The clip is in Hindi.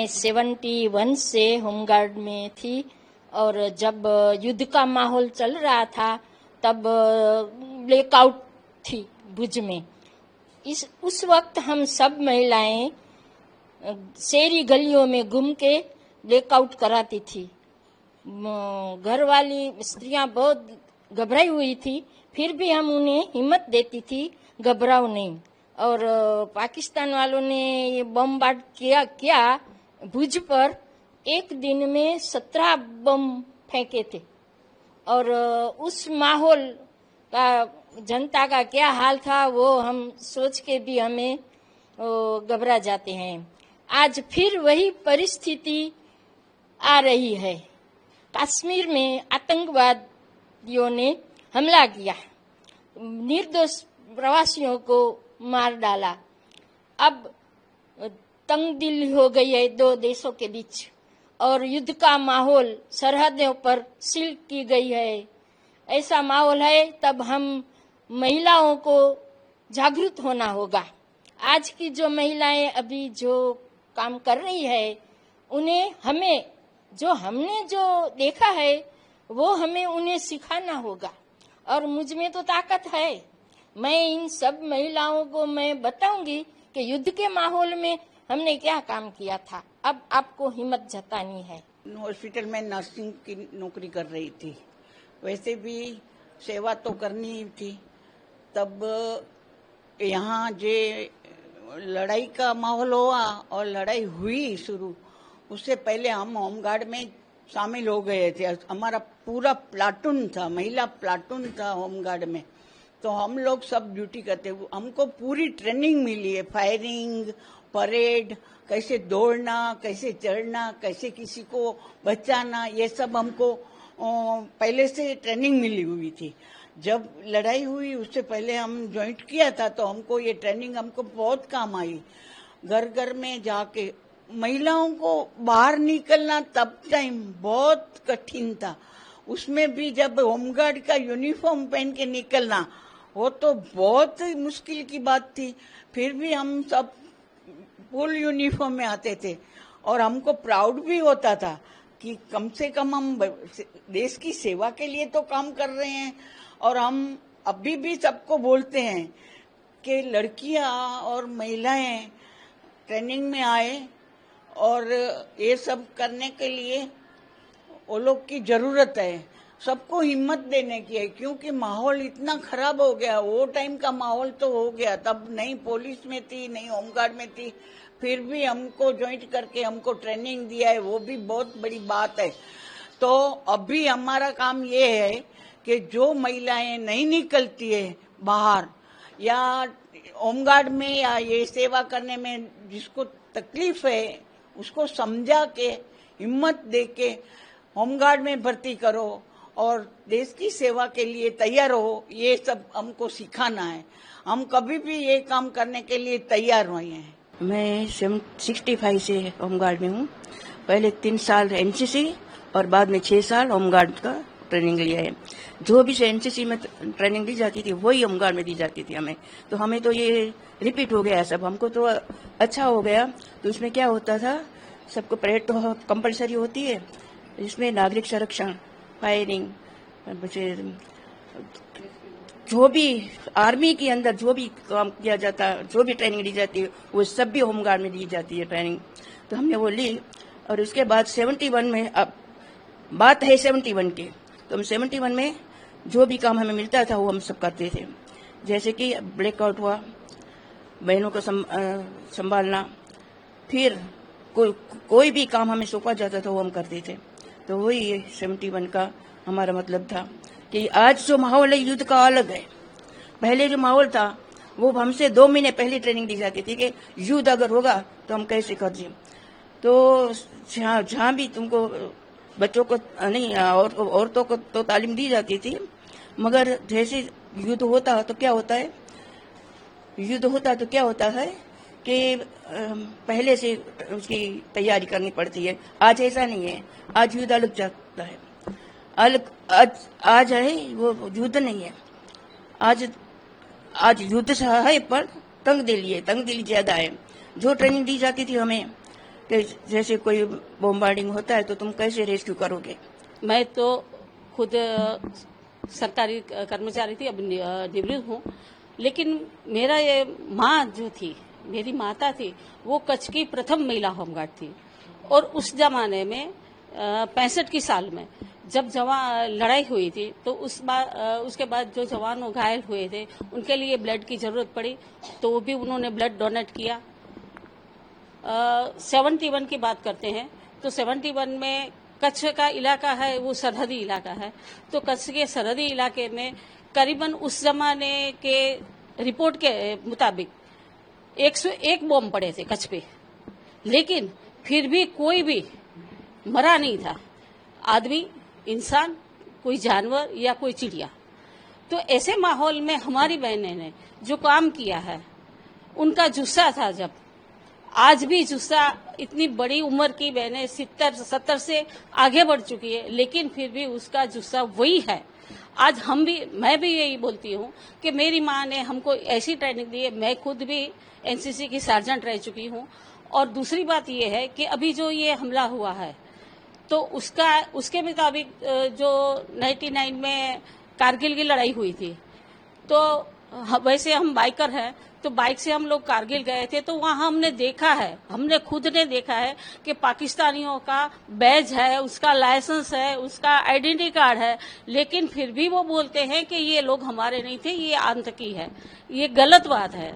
71 से होमगार्ड में थी और जब युद्ध का माहौल चल रहा था तब ब्लैकआउट थी भुज में। उस वक्त हम सब महिलाएं शहरी गलियों में घूम के ब्लैकआउट कराती थी। घर वाली स्त्रियां बहुत घबराई हुई थी, फिर भी हम उन्हें हिम्मत देती थी, घबराओ नहीं। और पाकिस्तान वालों ने ये बमबार्ड किया भुज पर। एक दिन में 17 बम फेंके थे और उस माहौल का जनता का क्या हाल था वो हम सोच के भी हमें घबरा जाते हैं। आज फिर वही परिस्थिति आ रही है। कश्मीर में आतंकवादियों ने हमला किया, निर्दोष प्रवासियों को मार डाला। अब तंगदिली हो गई है दो देशों के बीच और युद्ध का माहौल सरहदों पर सील की गई है। ऐसा माहौल है, तब हम महिलाओं को जागरूक होना होगा। आज की जो महिलाएं अभी जो काम कर रही है उन्हें हमने जो देखा है वो हमें उन्हें सिखाना होगा। और मुझ में तो ताकत है, मैं इन सब महिलाओं को मैं बताऊंगी कि युद्ध के माहौल में हमने क्या काम किया था। अब आपको हिम्मत जतानी है। हॉस्पिटल में नर्सिंग की नौकरी कर रही थी, वैसे भी सेवा तो करनी ही थी। तब यहाँ जे लड़ाई का माहौल हुआ और लड़ाई हुई शुरू, उससे पहले हम होमगार्ड में शामिल हो गए थे। हमारा पूरा प्लाटून था, महिला प्लाटून था होमगार्ड में। तो हम लोग सब ड्यूटी करते, हमको पूरी ट्रेनिंग मिली है, फायरिंग, परेड, कैसे दौड़ना, कैसे चढ़ना, कैसे किसी को बचाना, ये सब हमको पहले से ट्रेनिंग मिली हुई थी। जब लड़ाई हुई उससे पहले हम ज्वाइंट किया था तो हमको ये ट्रेनिंग हमको बहुत काम आई। घर घर में जाके महिलाओं को बाहर निकलना तब टाइम बहुत कठिन था। उसमें भी जब होमगार्ड का यूनिफॉर्म पहन के निकलना वो तो बहुत मुश्किल की बात थी। फिर भी हम सब फुल यूनिफॉर्म में आते थे और हमको प्राउड भी होता था कि कम से कम हम देश की सेवा के लिए तो काम कर रहे हैं। और हम अभी भी सबको बोलते हैं कि लड़कियां और महिलाएं ट्रेनिंग में आए और ये सब करने के लिए वो लोग की जरूरत है। सबको हिम्मत देने की है, क्योंकि माहौल इतना खराब हो गया। वो टाइम का माहौल तो हो गया, तब नहीं पुलिस में थी नहीं होमगार्ड में थी, फिर भी हमको ज्वाइंट करके हमको ट्रेनिंग दिया है, वो भी बहुत बड़ी बात है। तो अभी हमारा काम ये है कि जो महिलाएं नहीं निकलती है बाहर या होमगार्ड में या ये सेवा करने में जिसको तकलीफ है उसको समझा के हिम्मत दे के होमगार्ड में भर्ती करो और देश की सेवा के लिए तैयार हो। ये सब हमको सिखाना है। हम कभी भी ये काम करने के लिए तैयार हुए हैं। मैं 65 से होमगार्ड में हूँ। पहले 3 साल एनसीसी और बाद में 6 साल होमगार्ड का ट्रेनिंग लिया है। जो भी एनसीसी में ट्रेनिंग दी जाती थी वही होमगार्ड में दी जाती थी हमें। तो हमें तो ये रिपीट हो गया सब, हमको तो अच्छा हो गया। तो इसमें क्या होता था, सबको परेड तो कंपलसरी होती है, इसमें नागरिक संरक्षण, फायरिंग, जो भी आर्मी के अंदर जो भी काम किया जाता, जो भी ट्रेनिंग दी जाती है वो सब भी होमगार्ड में दी जाती है ट्रेनिंग। तो हमने वो ली और उसके बाद 71 में, अब बात है 71 की, तो हम 71 में जो भी काम हमें मिलता था वो हम सब करते थे। जैसे कि ब्लैकआउट हुआ, बहनों को संभालना, फिर कोई भी काम हमें सौंपा जाता था वो हम करते थे। तो वही 71 का हमारा मतलब था कि आज जो माहौल है युद्ध का अलग है। पहले जो माहौल था वो हमसे 2 महीने पहले ट्रेनिंग दी जाती थी कि युद्ध अगर होगा तो हम कैसे कर दें। तो जहाँ भी तुमको बच्चों को नहीं, औरतों को तो तालीम दी जाती थी, मगर जैसे युद्ध होता तो क्या होता है, युद्ध होता तो क्या होता है कि पहले से उसकी तैयारी करनी पड़ती है। आज ऐसा नहीं है, आज युद्ध अलग जाता है, अलग आज है वो युद्ध नहीं है। आज युद्ध है पर तंगदिली ज्यादा है। जो ट्रेनिंग दी जाती थी हमें कि जैसे कोई बॉम्बार्डिंग होता है तो तुम कैसे रेस्क्यू करोगे? मैं तो खुद सरकारी कर्मचारी थी, अब निवृत्त हूँ, लेकिन मेरा ये माँ जो थी, मेरी माता थी, वो कच्छ की प्रथम महिला होमगार्ड थी। और उस जमाने में 65 की साल में जब लड़ाई हुई थी तो उसके बाद जो जवान घायल हुए थे उनके लिए ब्लड की जरूरत पड़ी, तो वो भी उन्होंने ब्लड डोनेट किया। 71 की बात करते हैं तो 71 में कच्छ का इलाका है, वो सरहदी इलाका है, तो कच्छ के सरहदी इलाके में करीबन उस जमाने के रिपोर्ट के मुताबिक 101 बॉम्ब पड़े थे कच्छ पे, लेकिन फिर भी कोई भी मरा नहीं था, आदमी, इंसान, कोई जानवर या कोई चिड़िया। तो ऐसे माहौल में हमारी बहनें ने जो काम किया है, उनका जुस्सा था। जब आज भी जुस्सा, इतनी बड़ी उम्र की बहनें 70 से आगे बढ़ चुकी है, लेकिन फिर भी उसका जुस्सा वही है। आज मैं भी यही बोलती हूँ कि मेरी माँ ने हमको ऐसी ट्रेनिंग दी है। मैं खुद भी एनसीसी की सार्जेंट रह चुकी हूँ। और दूसरी बात ये है कि अभी जो ये हमला हुआ है तो उसके मुताबिक जो 99 में कारगिल की लड़ाई हुई थी, तो वैसे हम बाइकर हैं, तो बाइक से हम लोग कारगिल गए थे, तो वहां हमने खुद ने देखा है कि पाकिस्तानियों का बैज है, उसका लाइसेंस है, उसका आइडेंटिटी कार्ड है, लेकिन फिर भी वो बोलते हैं कि ये लोग हमारे नहीं थे, ये आतंकी है। ये गलत बात है।